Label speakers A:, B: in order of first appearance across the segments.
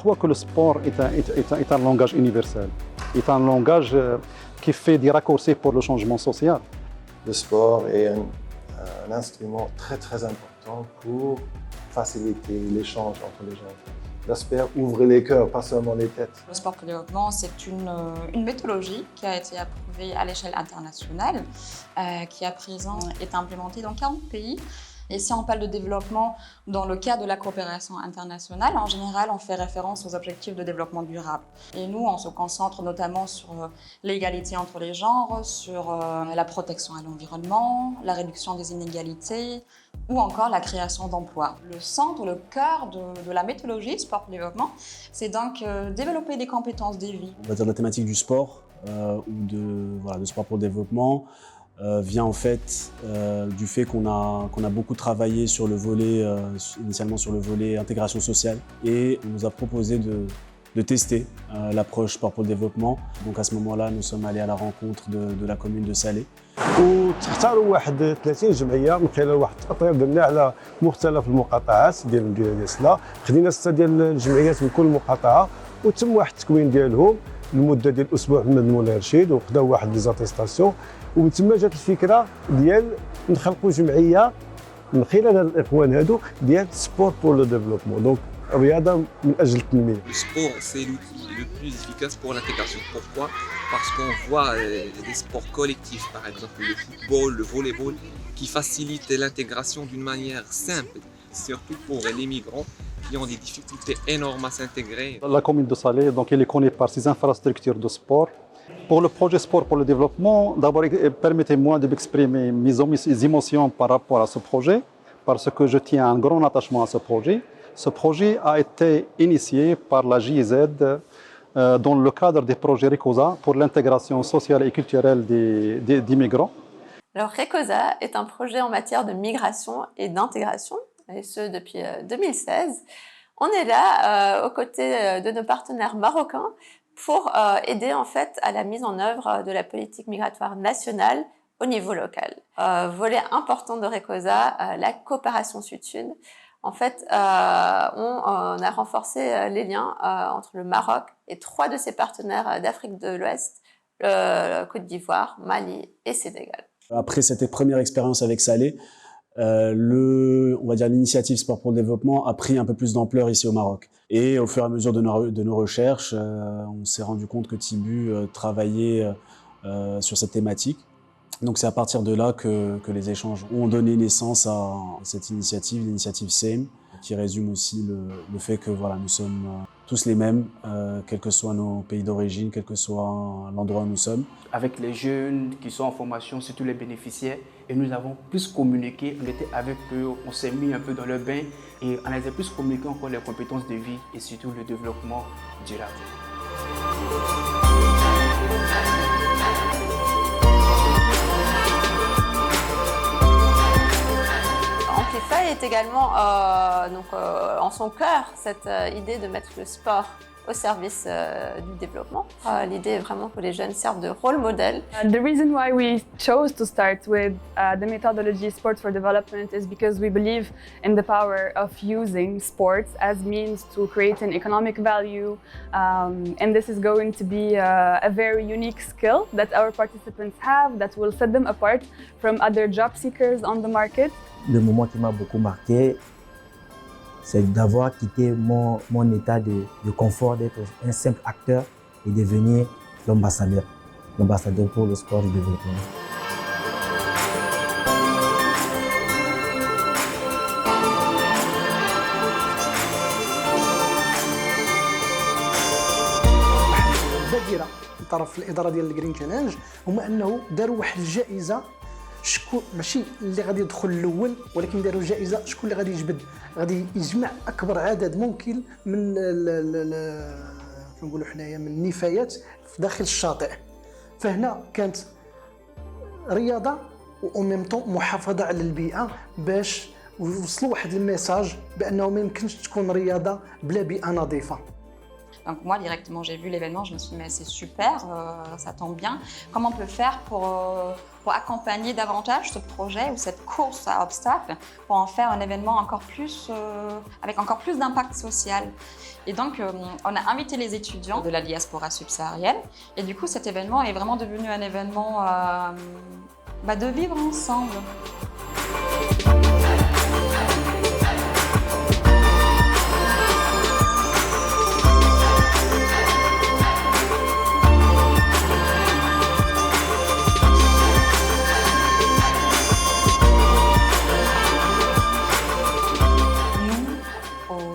A: crois que le sport est un langage universel, est un langage qui fait des raccourcis pour le changement social.
B: Le sport est un instrument très très important pour faciliter l'échange entre les gens. J'espère ouvrir les cœurs, pas seulement les têtes.
C: Le sport pour le développement, c'est une méthodologie qui a été approuvée à l'échelle internationale, qui à présent est implémentée dans 40 pays. Et si on parle de développement dans le cadre de la coopération internationale, en général, on fait référence aux objectifs de développement durable. Et nous, on se concentre notamment sur l'égalité entre les genres, sur la protection à l'environnement, la réduction des inégalités ou encore la création d'emplois. Le centre, le cœur de la méthodologie sport pour le développement, c'est donc développer des compétences de vie.
D: On va dire la thématique du sport ou de sport pour le développement. Vient en fait du fait qu'on a beaucoup travaillé sur le volet, initialement sur le volet intégration sociale, et on nous a proposé de tester l'approche sport pour le développement. Donc à ce moment-là, nous sommes allés à la rencontre de la commune de Salé.
E: وتختاروا واحد 30 جمعيه من خلال واحد التطوير درناه على مختلف المقاطعات ديال سلا. خدينا 6 ديال الجمعيات من كل مقاطعه وتم واحد التكوين ديالهم لمده ديال اسبوع محمد المولى رشيد، وخداو واحد لي زاتيستاسيون، ومن تما جات الفكره ديال نخلقوا جمعيه من خلال هاد الاخوان هادو ديال سبور بور لو ديفلوبمون، دونك رياضه من اجل التنميه.
F: Le sport, c'est l'outil le plus efficace pour l'intégration. Pourquoi? Parce qu'on voit des sports collectifs, par exemple le football, le volleyball, qui facilitent l'intégration d'une manière simple, surtout pour les migrants qui ont des difficultés énormes à s'intégrer.
A: La commune de Salé, donc, elle est connue par ses infrastructures de sport. Pour le projet Sport pour le développement, d'abord, permettez-moi de m'exprimer mes émotions par rapport à ce projet, parce que je tiens un grand attachement à ce projet. Ce projet a été initié par la GIZ dans le cadre des projets RECOSA pour l'intégration sociale et culturelle des migrants.
G: Alors RECOSA est un projet en matière de migration et d'intégration, et ce depuis 2016. On est là aux côtés de nos partenaires marocains pour aider en fait à la mise en œuvre de la politique migratoire nationale au niveau local. Volet important de RECOSA, la coopération sud-sud. En fait, on a renforcé les liens entre le Maroc et 3 de ses partenaires d'Afrique de l'Ouest, Côte d'Ivoire, Mali et Sénégal.
D: Après cette première expérience avec Salé, on va dire l'initiative Sport pour le développement a pris un peu plus d'ampleur ici au Maroc. Et au fur et à mesure de nos recherches, on s'est rendu compte que Tibu travaillait sur cette thématique. Donc c'est à partir de là que les échanges ont donné naissance à cette initiative, l'initiative SAME, qui résume aussi le fait que voilà, nous sommes tous les mêmes, quels que soient nos pays d'origine, quel que soit l'endroit où nous sommes.
H: Avec les jeunes qui sont en formation, surtout les bénéficiaires, et nous avons plus communiqué, on était avec eux, on s'est mis un peu dans le bain et on a plus communiqué encore les compétences de vie et surtout le développement durable.
G: Amplify est également en son cœur cette idée de mettre le sport au service du développement. L'idée est vraiment que les jeunes servent de rôle modèle.
I: The reason why we chose to start with the methodology Sport for Development is because we believe in the power of using sports as means to create an economic value, and this is going to be a very unique skill that our participants have that will set them apart from other job seekers on the market.
J: Le moment qui m'a beaucoup marqué, c'est d'avoir quitté mon état de confort, d'être un simple acteur et devenir l'ambassadeur pour le sport du développement.
K: البادرة من طرف الإدارة ديال الجرين كانال هما أنه داروا واحد الجائزة شكون ماشي اللي غادي يدخل الاول، ولكن داروا جائزه شكون اللي غادي يجبد، غادي يجمع اكبر عدد ممكن من نقولوا حنايا من النفايات في داخل الشاطئ. فهنا كانت رياضه وميم طون محافظه على البيئه باش وصلوا واحد الميساج بانه ما يمكنش تكون رياضه بلا بيئه نظيفه.
C: Donc moi, directement, j'ai vu l'événement, je me suis dit, mais c'est super, ça tombe bien. Comment on peut faire pour accompagner davantage ce projet ou cette course à obstacles pour en faire un événement encore plus, avec encore plus d'impact social. Et donc, on a invité les étudiants de la diaspora subsaharienne. Et du coup, cet événement est vraiment devenu un événement de vivre ensemble.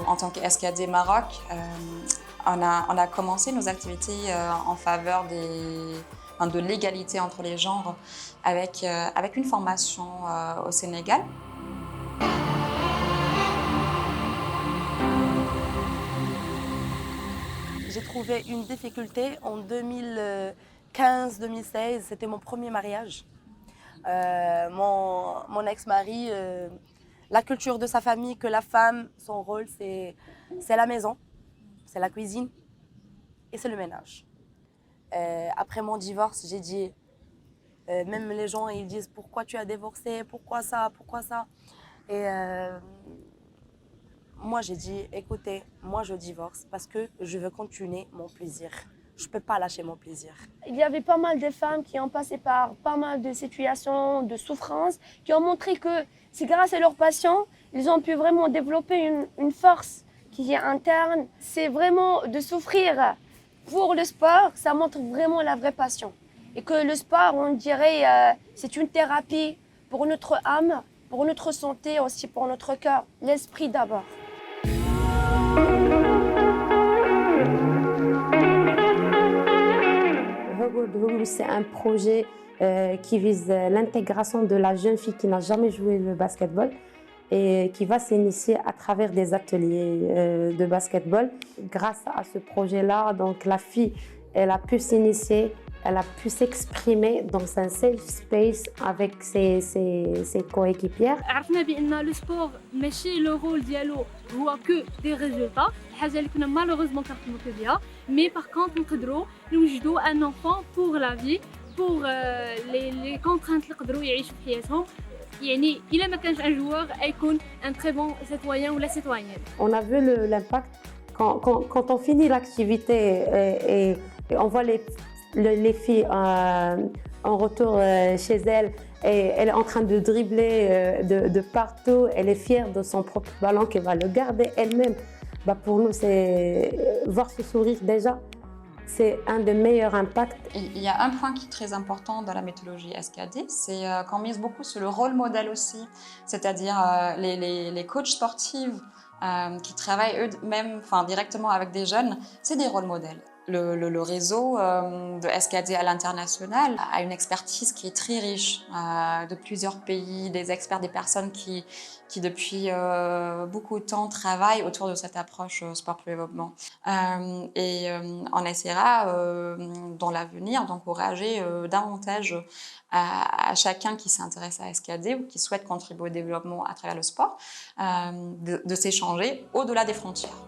C: En tant qu'SKD Maroc, on a commencé nos activités en faveur de l'égalité entre les genres avec une formation au Sénégal.
L: J'ai trouvé une difficulté en 2015-2016, c'était mon premier mariage. Mon ex-mari, la culture de sa famille, que la femme, son rôle, c'est la maison, c'est la cuisine et c'est le ménage. Après mon divorce, j'ai dit, même les gens ils disent pourquoi tu as divorcé, pourquoi ça. Et moi j'ai dit, écoutez, moi je divorce parce que je veux continuer mon plaisir. Je ne peux pas lâcher mon plaisir.
M: Il y avait pas mal de femmes qui ont passé par pas mal de situations de souffrance, qui ont montré que c'est grâce à leur passion, ils ont pu vraiment développer une force qui est interne. C'est vraiment de souffrir pour le sport, ça montre vraiment la vraie passion. Et que le sport, on dirait, c'est une thérapie pour notre âme, pour notre santé, aussi pour notre cœur, l'esprit d'abord.
N: C'est un projet qui vise l'intégration de la jeune fille qui n'a jamais joué le basketball et qui va s'initier à travers des ateliers de basketball. Grâce à ce projet-là, donc la fille, elle a pu s'initier, elle a pu s'exprimer dans un safe space avec ses coéquipières.
O: عرفنا بأن le sport ماشي le rôle ديالو هو que des résultats، الحاجة اللي كنا malheureusement كنخدموا بها، mais par contre نقدروا نوجدوا un enfant pour la vie، pour les contraintes اللي يقدروا يعيشوا في حياتهم. يعني إلا ما كانش un joueur يكون un très bon citoyen ou la citoyenne.
N: On a vu l'impact quand on finit l'activité et on voit les filles en retour chez elles et elle est en train de dribbler de partout. Elle est fière de son propre ballon qu'elle va le garder elle-même. Pour nous, c'est voir ce sourire déjà. C'est un des meilleurs impacts.
C: Il y a un point qui est très important dans la méthodologie SKD, c'est qu'on mise beaucoup sur le rôle modèle aussi, c'est-à-dire les coachs sportifs qui travaillent eux-mêmes directement avec des jeunes, c'est des rôles modèles. Le réseau de SKD à l'international a une expertise qui est très riche de plusieurs pays, des experts, des personnes qui depuis beaucoup de temps travaillent autour de cette approche sport pour développement. Et on essaiera dans l'avenir d'encourager davantage à chacun qui s'intéresse à SKD ou qui souhaite contribuer au développement à travers le sport, de s'échanger au-delà des frontières.